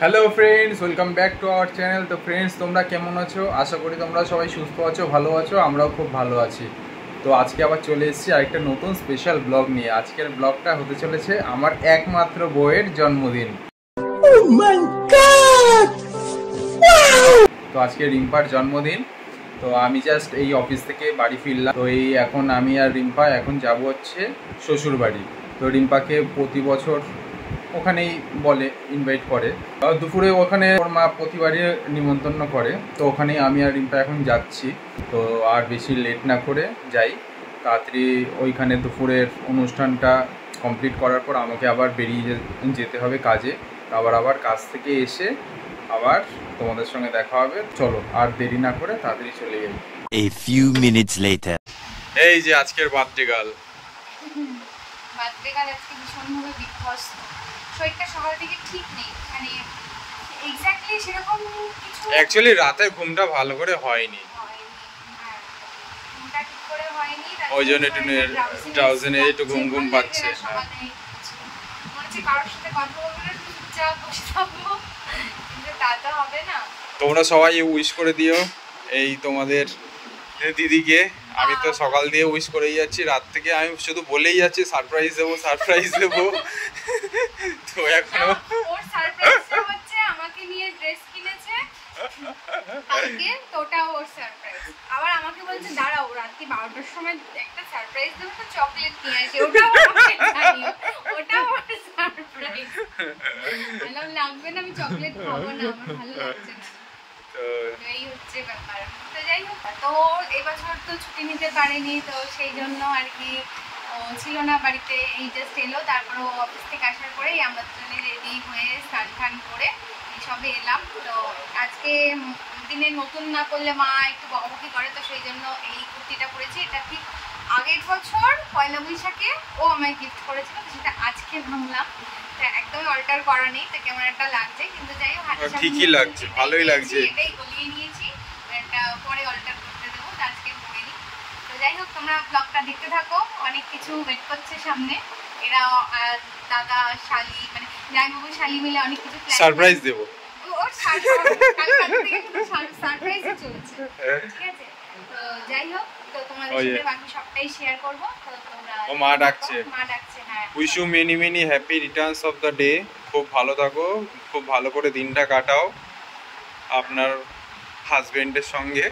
Hello friends, welcome back to our channel. তো friends, তোমরা কেমন আছো? আশা করি তোমরা সবাই সুস্থ আছো, ভালো আছো। আমরাও খুব ভালো আছি। তো আজকে আবার চলে এসেছি আরেকটা নতুন স্পেশাল ব্লগ নিয়ে। আজকের ব্লগটা হতে চলেছে আমার একমাত্র বউয়ের জন্মদিন। তো আজকে রিম্পার জন্মদিন। তো আমি জাস্ট এই অফিস থেকে বাড়ি ফিরলাম। তো এই এখন আমি আর রিম্পা এখন যাব হচ্ছে শ্বশুর বাড়ি। তো রিম্পাকে প্রতি বছর ওখানেই বলে, ইনভাইট করে। দুপুরে ওখানে ওর মা প্রতিবারই নিমন্ত্রণ করে। তো ওখানেই আমি আর রিম্পা এখন যাচ্ছি। তো আর বেশি লেট না করে যাই, তাড়াতাড়ি ওইখানে দুপুরের অনুষ্ঠানটা কমপ্লিট করার পর আমাকে আবার বেরিয়ে যেতে হবে কাজে। আবার কাজ থেকে এসে আবার তোমাদের সঙ্গে দেখা হবে। চলো আর দেরি না করে তাড়াতাড়ি চলে যাই। A few minutes later. এই যে আজকের বার্থডে গার্ল। বার্থডে গার্ল আজকে ভীষণভাবে বিধ্বস্ত। শরীরটা সকাল থেকে ঠিক নেই, মানে এক্স্যাক্টলি সেরকম কিছু। অ্যাকচুয়ালি রাতে ঘুমটা ভালো করে হয়নি, ঘুমটা ঠিক করে হয়নি। ওই জন্য একটু ড্রাউজিনে একটু ঘুম ঘুম পাচ্ছে। মনে হচ্ছে কারোর সাথে কথা বলবো না, চুপচাপ বসে থাকবো, কিন্তু তা তো হবে না। তোমরা সবাই উইশ করে দিও এই তোমাদের দিদিকে। আমি তো সকাল দিয়ে উইশ করেই যাচ্ছি, রাত থেকে আমি শুধু বলেই যাচ্ছি সারপ্রাইজ দেবো সারপ্রাইজ দেবো। তো এখনো ওর সারপ্রাইজটা হচ্ছে আমাকে নিয়ে ড্রেস কিনেছে কালকে, তো ওটাও ওর সারপ্রাইজ। আবার আমাকে বলছে দাঁড়াও রাত্রি 12টার সময় একটা সারপ্রাইজ দেবো, তো চকলেট নিয়ে আসি, ওটাও ওটাও ওর সারপ্রাইজ। বললাম লাগবে না, আমি চকলেট খাবো না, আমার ভালো লাগছে না। তো এই হচ্ছে ব্যাপার। তো যাই হোক, তো এবছর তো ছুটি নিতে পারেনি, তো সেই জন্য আর কি ছিল না বাড়িতে। এই জাস্ট এলো, তারপর ও অফিস থেকে আসার পরেই আমরা দুজনে রেডি হয়ে স্নান টান করে এইসবে এলাম। তো আজকে দিনে নতুন না করলে মা একটু বকাবকি করে, তো সেই জন্য এই কুর্তিটা পরেছি। এটা ঠিক আগের বছর পয়লা বৈশাখে ও আমায় গিফট করেছিল, তো সেটা আজকে ভাঙলাম। একদম অল্টার করা নেই, তো কেমন একটা লাগছে, কিন্তু যাই হোক ঠিকই লাগছে, ভালোই লাগছে। এটাই গলিয়ে নিয়েছি, এটা পরে অল্টার করতে দেবো, আজকে পরে নিই। তো যাই হোক, তোমরা ব্লগটা দেখতে থাকো, অনেক কিছু ওয়েট করছে সামনে। এরা দাদা শালি মানে জামাইবাবু শালি মিলে অনেক কিছু সারপ্রাইজ দেবো। ও সারপ্রাইজ চলছে, ঠিক আছে? তো যাই হোক, তো তোমাদের সাথে বাকি সবটাই শেয়ার করব। তো তোমরা ও মা ডাকছে, হ্যাঁ। Wish you many many happy returns of the day. খুব ভালো থাকো, খুব ভালো করে দিনটা কাটাও আপনার হাজবেন্ডের সঙ্গে।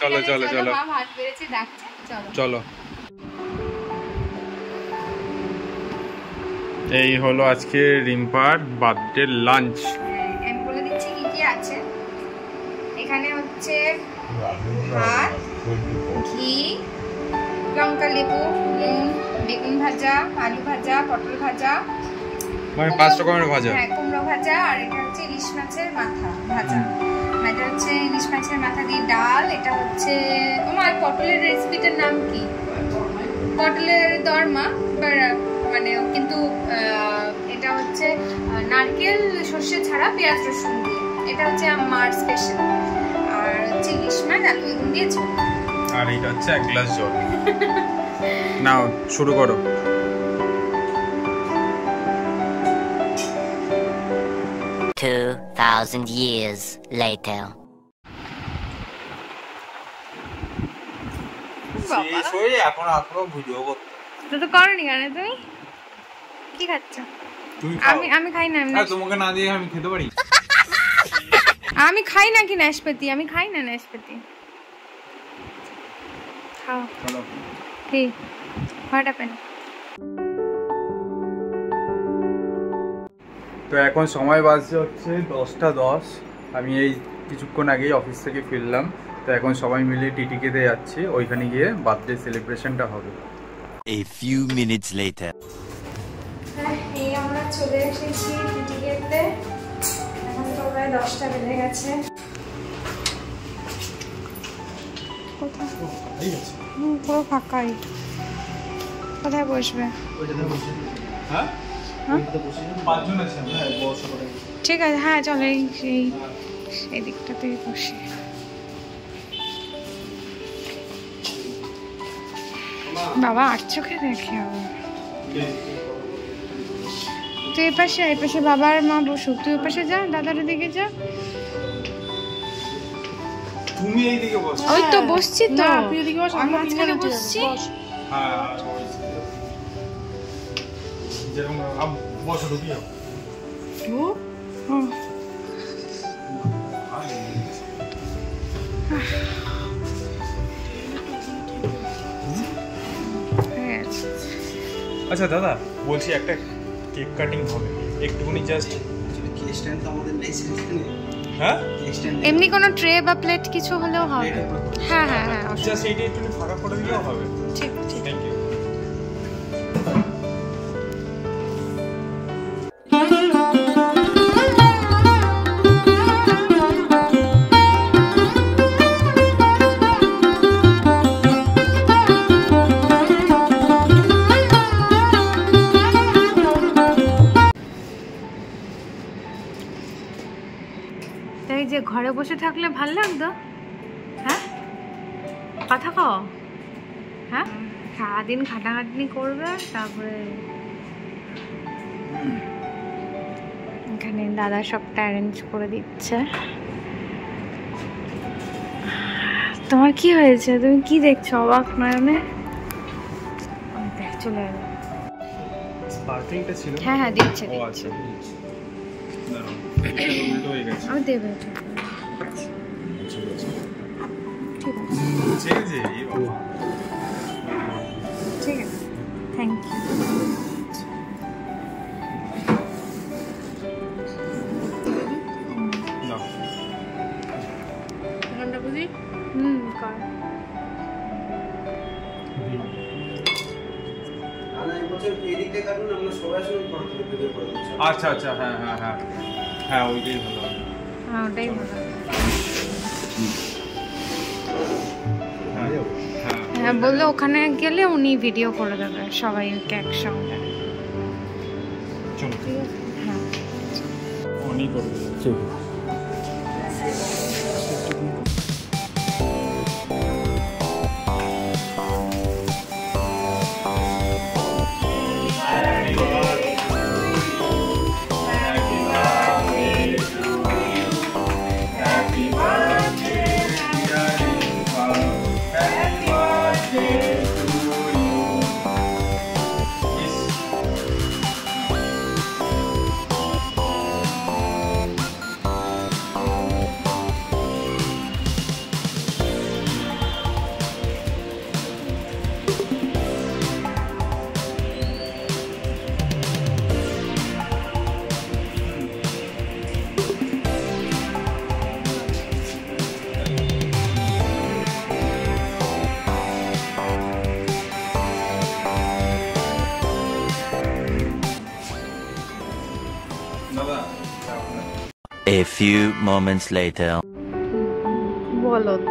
চলো চলো চলো, মা ভাত বেড়েছে, ডাকছে, চলো চলো। এই হলো আজকে রিম্পার বার্থডে লাঞ্চ। আমি বলে দিচ্ছি কি কি আছে এখানে। হচ্ছে ভাত, ঘি, লঙ্কা, লেবু, নুন, বেগুন ভাজা, আলু ভাজা, পটল ভাজা, মানে 5 রকমের ভাজা। হ্যাঁ, কুমড়ো ভাজা, আর এটা হচ্ছে ইলিশ মাছের মাথা ভাজা। এটা হচ্ছে ইলিশ মাছের মাথা দিয়ে ডাল। এটা হচ্ছে তোমার পটলের রেসিপিটার নাম কি? পটলের দরমা, মানে কিন্তু এটা হচ্ছে নারকেল সর্ষে ছাড়া পেঁয়াজ রসুন দিয়ে। এটা হচ্ছে আমার স্পেশাল। আর হচ্ছে ইলিশ মাছ আলু বেগুন দিয়ে ঝোল। আর এটা হচ্ছে 1 গ্লাস জল। নাও শুরু করো। $2,000 years later. এখন ভিডিও করতে তো করনি কেন তুমি? কি খাচ্ছ? আমি খাই না। তোমাকে না দিয়ে আমি খেতে পারি? আমি খাই না কি নাশপাতি? আমি খাই না নাশপাতি। খাও। চলো। ঠিক। What happened? তো এখন সময় বাজছে হচ্ছে 10:10। আমি এই কিছুক্ষণ আগেই অফিস থেকে ফিরলাম। তো এখন সবাই মিলে টিটিকেতে যাচ্ছি, ওইখানে গিয়ে বার্থডে সেলিব্রেশনটা হবে। A few minutes later. এই আমরা চলে এসেছি টিটিকেতে। এখন তো প্রায় 10টা বেজে গেছে। কোথায়? পুরো ফাঁকাই। কোথায় বসবে? হ্যাঁ? ঠিক আছে, হ্যাঁ চলো এই দিকটাতে বসে। বাবা আর চোখে দেখে তুই এই পাশে বাবা আর মা বসুক, তুই ওই পাশে যা, দাদার দিকে যা। তুমি এইদিকে বসো। ওই তো বসছি তো, না তুই এদিকে বস, আমি মাঝখানে বসছি। হ্যাঁ যেরকম বসো ঢুকি যাও। আচ্ছা দাদা বলছি একটা কেক কাটিং হবে একটুখানি জাস্ট। হ্যাঁ এমনি কোনো ট্রে বা প্লেট কিছু হলেও হবে। হ্যাঁ হ্যাঁ হ্যাঁ জাস্ট এইটা একটু ফাঁকা করে দিলেও হবে। ঠিক ঠিক। Thank you. তাই যে ঘরে বসে থাকলে ভাল লাগতো, হ্যাঁ কথা কও, হ্যাঁ সারাদিন খাটাখাটনি করবে, তারপরে এখানে দাদা সবটা অ্যারেঞ্জ করে দিচ্ছে। তোমার কি হয়েছে, তুমি কি দেখছো অবাক নয়নে? দেখ চলে এলো। স্পার্কিংটা ছিল। হ্যাঁ হ্যাঁ দিচ্ছে ও আচ্ছা দাঁড়াও এটা উল্টো হয়ে গেছে। আমি দেবে ঠিক আছে ঠিক আছে এই বাবা ঠিক আছে, থ্যাংক ইউ। নাও এখানটা বুঝি কর। আচ্ছা আচ্ছা হ্যাঁ হ্যাঁ হ্যাঁ হ্যাঁ ওইটাই ভালো হবে। হ্যাঁ ওটাই ভালো। হ্যাঁ হ্যাঁ হ্যাঁ বললো ওখানে গেলে উনি ভিডিও করে দেবে সবাইকে একসঙ্গে। চলো ঠিক আছে হ্যাঁ উনি করে দেবে। A few moments later. বলদ।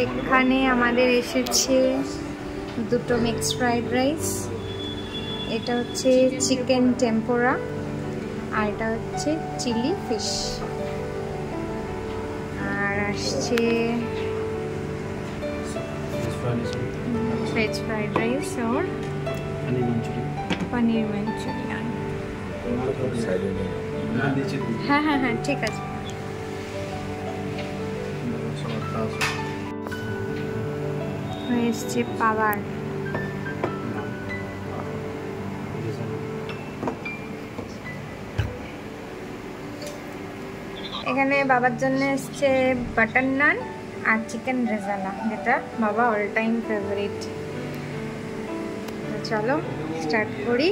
এখানে আমাদের এসেছে দুটো মিক্সড ফ্রাইড রাইস, এটা হচ্ছে চিকেন টেম্পোরা, আর এটা হচ্ছে চিলি ফিশ, আর আসছে ভেজ ফ্রাইড রাইস और পনির মাঞ্চুরিয়ান। হ্যাঁ হ্যাঁ হ্যাঁ ঠিক আছে। এসছে পাওয়ার। এখানে বাবার জন্য এসছে বাটার নান আর চিকেন রেজালা, যেটা বাবা অল টাইম ফেভারিট। তো চলো স্টার্ট করি।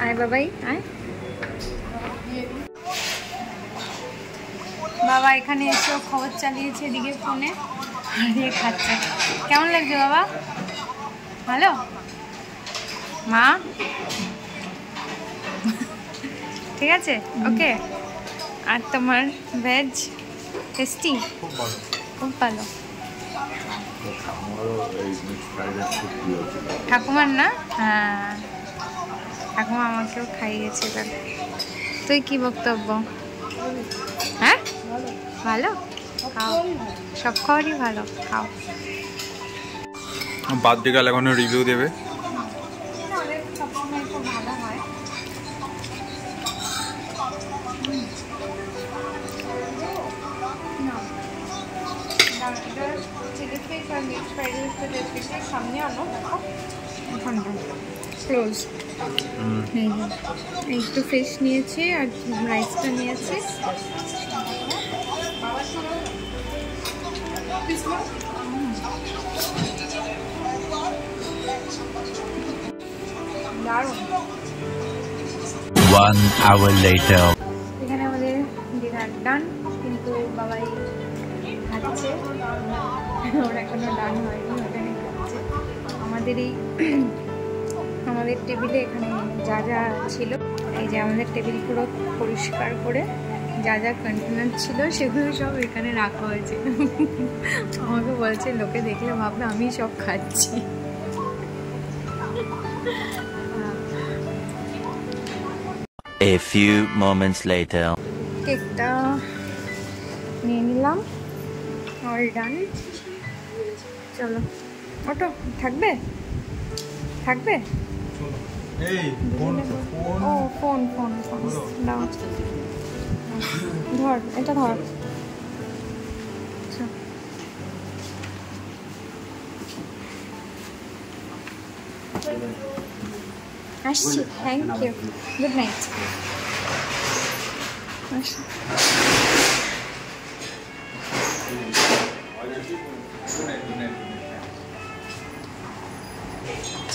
আয় বাবাই আয়। বাবা এখানে এসেও খবর চালিয়েছে এদিকে ফোনে, আর দিয়ে খাচ্ছে। কেমন লাগছে বাবা? ভালো? মা ঠিক আছে, ওকে। আর তোমার ভেজ টেস্টি? খুব ভালো। ঠাকুমার না? হ্যাঁ, ঠাকুমা আমাকেও খাইয়েছে। তুই কি বক্তব্য? হ্যাঁ ভালো, খাও, সব খাবারই ভালো, খাও। বার্থডে গাল এখন রিভিউ দেবে। সবসময় খুব ভালো হয়। সামনে আনো, ক্লোজ। একটু ফিশ নিয়েছি আর রাইসটা নিয়েছি। দারুণ। 1 hour later. এখানে আমাদের ডিনার ডান, কিন্তু বাবাই খাচ্ছে, ওর এখনো ডান হয়নি, ওখানে খাচ্ছে। আমাদের টেবিলে এখানে যা যা ছিল, এই যে আমাদের টেবিল পুরো পরিষ্কার করে যা যা কন্টেনার ছিল সেগুলো সব এখানে রাখা হয়েছে। আমাকে বলছে লোকে দেখলে ভাববে আমি সব খাচ্ছি। A few moments later. কেকটা নিয়ে নিলাম, অল ডান। চলো ওটো, থাকবে থাকবে। ও ফোন ফোন ফোন দাও, ধর এটা ধর। আসছি, থ্যাংক ইউ, গুড নাইট।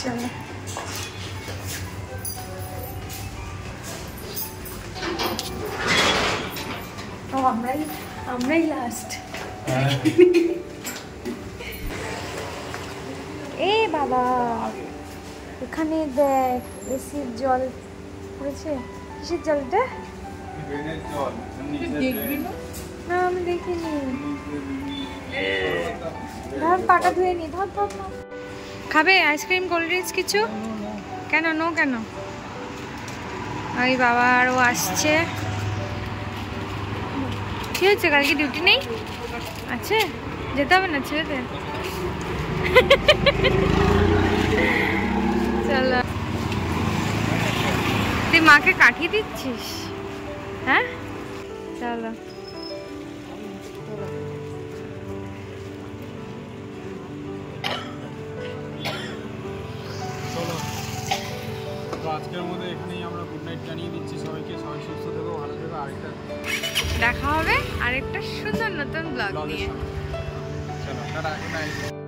চলো আমরাই লাস্ট। এ বাবা, এখানে দেখ এসির জল পড়েছে। কিসের জলটা? না আমি দেখিনি। ধর পাটা ধুয়ে নি, ধর ধর। খাবে আইসক্রিম, কোল্ড ড্রিঙ্কস কিছু? কেন নো কেন? ওই বাবা আরও আসছে। কি হচ্ছে, কালকে ডিউটি নেই? আছে, যেতে হবে না, ছেড়ে দে। চলো, তুই মাকে কাঠিয়ে দিচ্ছিস? হ্যাঁ চলো। তো আজকের মধ্যে এখানেই আমরা গুড নাইট জানিয়ে দিচ্ছি সবাইকে। সবাই সুস্থ থেকো, ভালো থেকো। আরেকটা দেখা হবে আরেকটা সুন্দর নতুন ব্লগ নিয়ে। চলো টাটা, গুড নাইট।